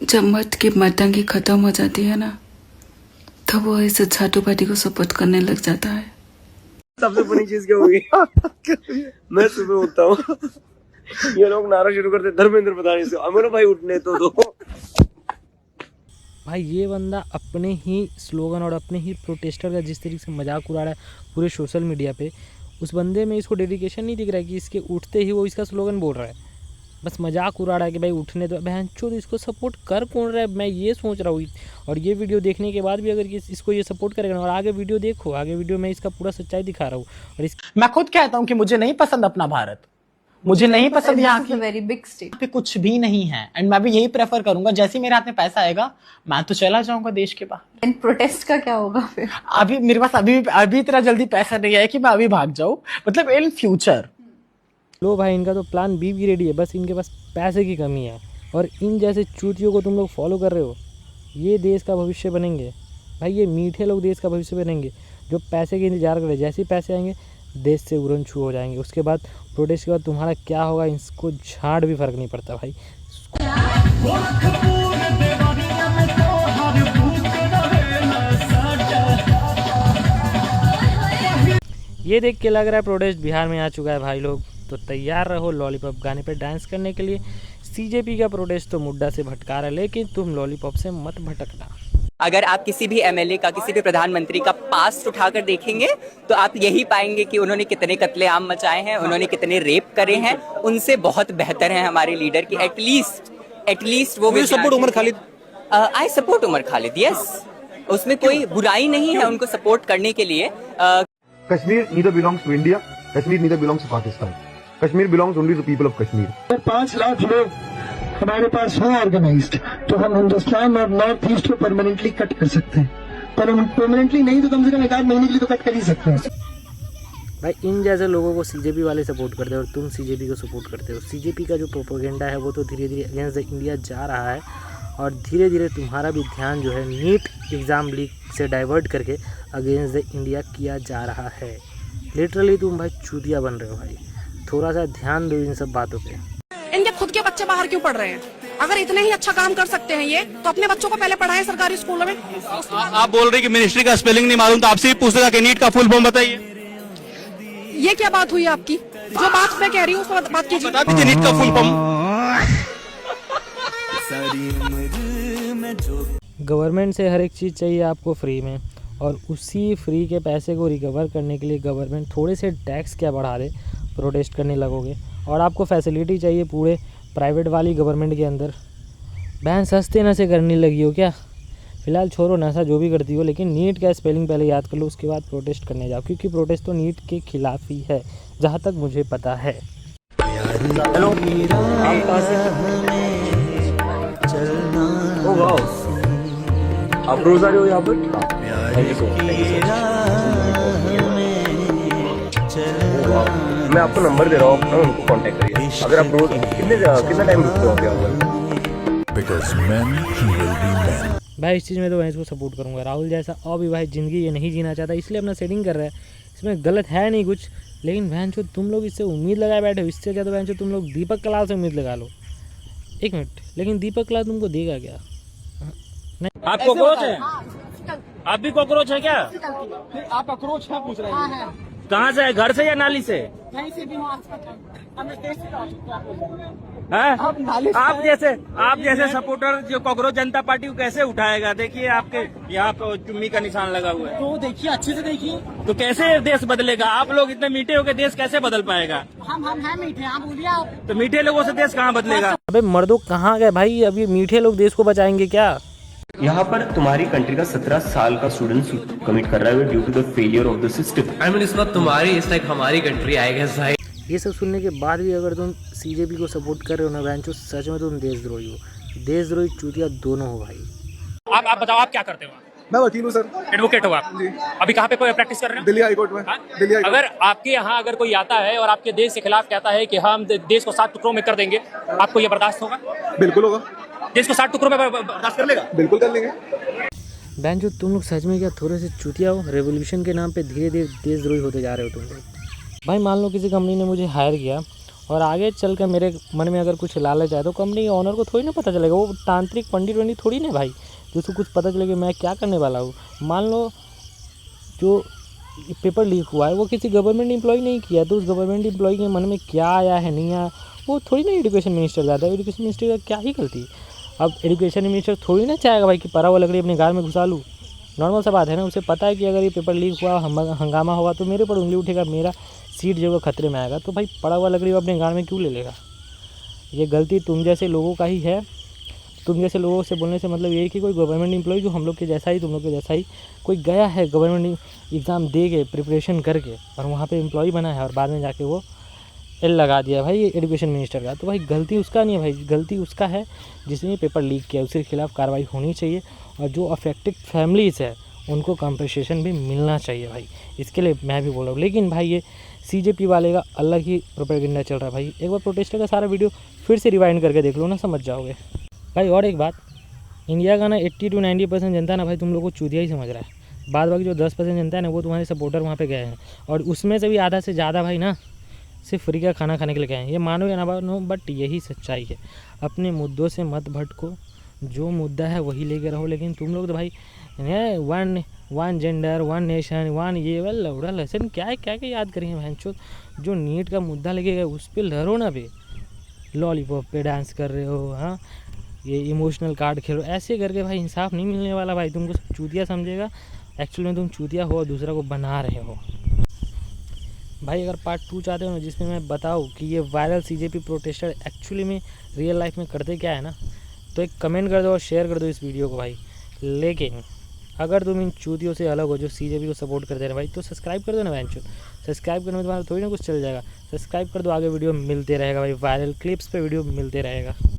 जब मर्द की मर्दांगी खत्म हो जाती है ना, तब वो ऐसे छाटू पार्टी को सपोर्ट करने लग जाता है। सबसे बड़ी चीज क्या होगी? मैं सुबह उठता हूँ, ये लोग नारा शुरू करते धर्मेंद्र प्रधान से, अमर भाई उठने तो दो। भाई ये बंदा अपने ही स्लोगन और अपने ही प्रोटेस्टर का जिस तरीके से मजाक उड़ा रहा है पूरे सोशल मीडिया पे, उस बंदे में इसको डेडिकेशन नहीं दिख रहा है कि इसके उठते ही वो इसका स्लोगन बोल रहा है। बस मजाक उड़ा रहा है कि भाई उठने दो। बहन चोद इसको सपोर्ट कर कौन रहा है, मैं ये सोच रहा हूँ। और ये वीडियो देखने के बाद भी अगर इसको ये सपोर्ट करेगा और आगे वीडियो देखो, आगे वीडियो में इसका पूरा सच्चाई दिखा रहा हूँ। और मैं खुद कहता हूँ कि मुझे नहीं पसंद अपना भारत, मुझे नहीं पसंद यहाँ की वेरी बिग स्टेट पे कुछ भी नहीं है। एंड मैं भी यही प्रेफर करूंगा, जैसे ही मेरे हाथ में पैसा आएगा मैं तो चला जाऊंगा देश के बाहर। एंड प्रोटेस्ट का क्या होगा फिर? अभी मेरे पास अभी इतना जल्दी पैसा नहीं है कि मैं अभी भाग जाऊं, मतलब इन फ्यूचर। लो भाई इनका तो प्लान बी भी रेडी है, बस इनके पास पैसे की कमी है। और इन जैसे चूतियों को तुम लोग फॉलो कर रहे हो, ये देश का भविष्य बनेंगे भाई। ये मीठे लोग देश का भविष्य बनेंगे जो पैसे के इंतजार कर रहे हैं। जैसे ही पैसे आएंगे देश से उड़न छू हो जाएंगे। उसके बाद प्रोटेस्ट के बाद तुम्हारा क्या होगा इसको झाड़ भी फर्क नहीं पड़ता भाई। ये देख के लग रहा है प्रोटेस्ट बिहार में आ चुका है भाई लोग, तो तैयार रहो लॉलीपॉप गाने पे डांस करने के लिए। सीजेपी का प्रोटेस्ट तो मुड्डा से भटका रहा है, लेकिन तुम लॉलीपॉप से मत भटकना। अगर आप किसी भी एमएलए का, किसी भी प्रधानमंत्री का पास्ट उठाकर देखेंगे तो आप यही पाएंगे कि उन्होंने कितने कत्लेआम मचाए हैं, उन्होंने कितने रेप करे हैं। उनसे बहुत बेहतर है हमारे लीडर की एटलीस्ट वो support Umar Khalid. I support Umar Khalid, yes, उसमें कोई बुराई नहीं है उनको सपोर्ट करने के लिए। Kashmir neither belongs to India, Kashmir neither belongs to Pakistan. Kashmir belongs only to people of Kashmir. 5 lakh लोग हमारे पास हो ऑर्गेनाइज्ड, तो हम हिंदुस्तान और नॉर्थ ईस्ट को परमानेंटली कट कर सकते हैं। पर हम परमानेंटली नहीं तो कम से कम 1 महीने के लिए तो कट कर ही सकते हैं। भाई इन जैसे लोगों को सीजेपी वाले सपोर्ट करते हो और तुम सीजेपी को सपोर्ट करते हो। सीजेपी का जो प्रोपेगेंडा है वो तो धीरे धीरे अगेंस्ट द इंडिया जा रहा है, और धीरे धीरे तुम्हारा भी ध्यान जो है नीट एग्ज़ाम लीक से डाइवर्ट करके अगेंस्ट द इंडिया किया जा रहा है। लिटरली तुम भाई चूतिया बन रहे हो भाई, थोड़ा सा ध्यान दो इन सब बातों पे। इनके खुद के बच्चे बाहर क्यों पढ़ रहे हैं? अगर इतने ही अच्छा काम कर सकते हैं ये, तो अपने बच्चों को पहले पढ़ाएं सरकारी स्कूलों में। आप बोल रहे हैं कि मिनिस्ट्री का स्पेलिंग नहीं मालूम, तो आपसे ही पूछता कि नीट का फुल फॉर्म बताइए। ये क्या बात हुई आपकी? जो बात मैं कह रही हूँ उस पर बात कीजिए। बता दीजिए नीट का फुल फॉर्म। गवर्नमेंट से हर एक चीज़ चाहिए आपको फ्री में, और उसी फ्री के पैसे को रिकवर करने के लिए गवर्नमेंट थोड़े से टैक्स क्या बढ़ा दे, प्रोटेस्ट करने लगोगे। और आपको फैसिलिटी चाहिए पूरे प्राइवेट वाली गवर्नमेंट के अंदर। बहन सस्ते नशे करने लगी हो क्या? फ़िलहाल छोड़ो नशा जो भी करती हो, लेकिन नीट का स्पेलिंग पहले याद कर लो, उसके बाद प्रोटेस्ट करने जाओ, क्योंकि प्रोटेस्ट तो नीट के खिलाफ ही है जहाँ तक मुझे पता है। हेलो, आप कहाँ से? ओह वाओ, आप रोज आ रहे हो यहाँ पर? Thank you so much. मैं आपको नंबर दे रहा हूँ, अपना उनको कांटेक्ट करिए। अगर आप रोज कितना टाइम रुकते हो यहाँ पर? भाई इस चीज़ में तो मैं इसको सपोर्ट करूँगा। राहुल जैसा अविवाहित ज़िंदगी ये नहीं जीना चाहता, इसलिए अपना सेटिंग कर रहा है। इसमें गलत है नहीं कुछ, लेकिन बहन चो तुम लोग इससे उम्मीद लगाए बैठे हो। इससे ज़्यादा बहन चो तुम लोग दीपक कलाल से उम्मीद लगा लो। एक मिनट, लेकिन दीपक कलाल तुमको देगा क्या? आप कॉकरोच है? आप भी कॉकरोच है क्या? आप अक्रोच है पूछ रहे हैं? कहाँ से है, घर से या नाली से? कहीं से भी आप जैसे सपोर्टर जो कॉकरोच जनता पार्टी को कैसे उठाएगा? देखिए आपके यहाँ पे चुम्मी का निशान लगा हुआ है, तो देखिए अच्छे से देखिए, तो कैसे देश बदलेगा? आप लोग इतने मीठे हो के देश कैसे बदल पाएगा? हम हैं मीठे, आप बोलिए आप। तो मीठे लोगों से देश कहाँ बदलेगा? अबे मर्दों कहाँ गए भाई? अभी मीठे लोग देश को बचाएंगे क्या? यहाँ पर तुम्हारी कंट्री का 17 साल का स्टूडेंट कमिट कर रहा है due to the failure of the system. I mean it's not तुम्हारी, इट्स लाइक हमारी कंट्री आई गेस भाई। ये सब सुनने के बाद भी अगर तुम सीजेपी को सपोर्ट कर रहे हो ना बहनचो, सच में तुम देशद्रोही हो। देशद्रोही चूतिया दोनों हो भाई। आप बताओ, आप क्या करते हो? मैं वकील हूँ सर। एडवोकेट हो आप? अभी कहाँ पे प्रैक्टिस कर रहे हो? दिल्ली हाई कोर्ट में। Delhi high court. अगर आपके यहाँ अगर कोई आता है और आपके देश के खिलाफ कहता है कि हम देश को 7 टुकड़ों में कर देंगे, आपको ये बर्दाश्त होगा? बिल्कुल होगा। देश को 7 टुकड़ों में बर्दाश्त कर लेगा? बिल्कुल कर लेंगे। बहन जो तुम लोग सच में क्या थोड़े से चूतिया हो? रेवोल्यूशन के नाम पे धीरे धीरे देशद्रोही होते जा रहे हो तुम लोग। भाई मान लो किसी कंपनी ने मुझे हायर किया और आगे चल कर मेरे मन में अगर कुछ लालच आए तो कंपनी के ऑनर को थोड़ी ना पता चलेगा, वो तांत्रिक पंडित वंडित थोड़ी ना भाई तो उसको कुछ पता चलेगा मैं क्या करने वाला हूँ। मान लो जो पेपर लीक हुआ है वो किसी गवर्नमेंट एम्प्लॉय नहीं किया, तो उस गवर्नमेंट एम्प्लॉय के मन में क्या आया है नहीं आया वो थोड़ी ना एजुकेशन मिनिस्टर जाता है, एजुकेशन मिनिस्टर का क्या ही गलती। अब एजुकेशन मिनिस्टर थोड़ी ना चाहेगा भाई कि परा हुआ लकड़ी अपने गाल में घुसा लूँ, नॉर्मल सा बात है ना। उसे पता है कि अगर ये पेपर लीक हुआ हंगामा होगा तो मेरे पर उंगली उठेगा, मेरा सीट जो है खतरे में आएगा, तो भाई पड़ा हुआ लकड़ी वो अपने गाल में क्यों ले लेगा। ये गलती तुम जैसे लोगों का ही है। तुम जैसे लोगों से बोलने से मतलब ये कि कोई गवर्नमेंट एम्प्लॉय जो हम लोग के जैसा ही तुम लोग के जैसा ही कोई गया है गवर्नमेंट एग्ज़ाम दे के प्रिपरेशन करके और वहाँ पे एम्प्लॉय बना है और बाद में जाके वो एल लगा दिया भाई ये एजुकेशन मिनिस्टर का, तो भाई गलती उसका नहीं है भाई, गलती उसका है जिसने पेपर लीक किया, उसके खिलाफ़ कार्रवाई होनी चाहिए और जो अफेक्टेड फैमिलीज़ है उनको कंपनसेशन भी मिलना चाहिए भाई। इसके लिए मैं भी बोल रहा हूँ। लेकिन भाई ये CJP वाले का अलग ही प्रोपेगेंडा चल रहा है भाई। एक बार प्रोटेस्टर का सारा वीडियो फिर से रिवाइंड करके देख लो ना, समझ जाओगे भाई। और एक बात, इंडिया का ना 80 to 90% जनता ना भाई तुम लोग को चूतिया ही समझ रहा है। बाद बाकी जो 10% जनता है ना वो तुम्हारे सपोर्टर वहाँ पे गए हैं और उसमें से भी आधा से ज़्यादा भाई ना सिर्फ फ्री का खाना खाने के लिए गए हैं। ये मानो या ना मानो बट यही सच्चाई है। अपने मुद्दों से मत भटको, जो मुद्दा है वही लेके रहो। लेकिन तुम लोग तो भाई one gender, one nation, one ये वाला लौड़ा लहसन क्या है क्या याद करेंगे बहन। जो नीट का मुद्दा लेके गए उस पर लड़ो ना बे। लॉलीपॉप पे डांस कर रहे हो, हाँ ये इमोशनल कार्ड खेलो, ऐसे करके भाई इंसाफ नहीं मिलने वाला भाई। तुमको चूतिया समझेगा, एक्चुअल में तुम चूतिया हो और दूसरा को बना रहे हो भाई। अगर पार्ट 2 चाहते हो ना जिसमें मैं बताऊँ कि ये वायरल CJP प्रोटेस्टर एक्चुअली में रियल लाइफ में करते क्या है ना, तो एक कमेंट कर दो और शेयर कर दो इस वीडियो को भाई। लेकिन अगर तुम इन चूतियों से अलग हो जो CJP को सपोर्ट करते हैं भाई तो सब्सक्राइब कर दो ना बहन। सब्सक्राइब करने में तुम्हारा थोड़ी ना कुछ चल जाएगा। सब्सक्राइब कर दो, आगे वीडियो मिलते रहेगा भाई, वायरल क्लिप्स पे वीडियो मिलते रहेगा।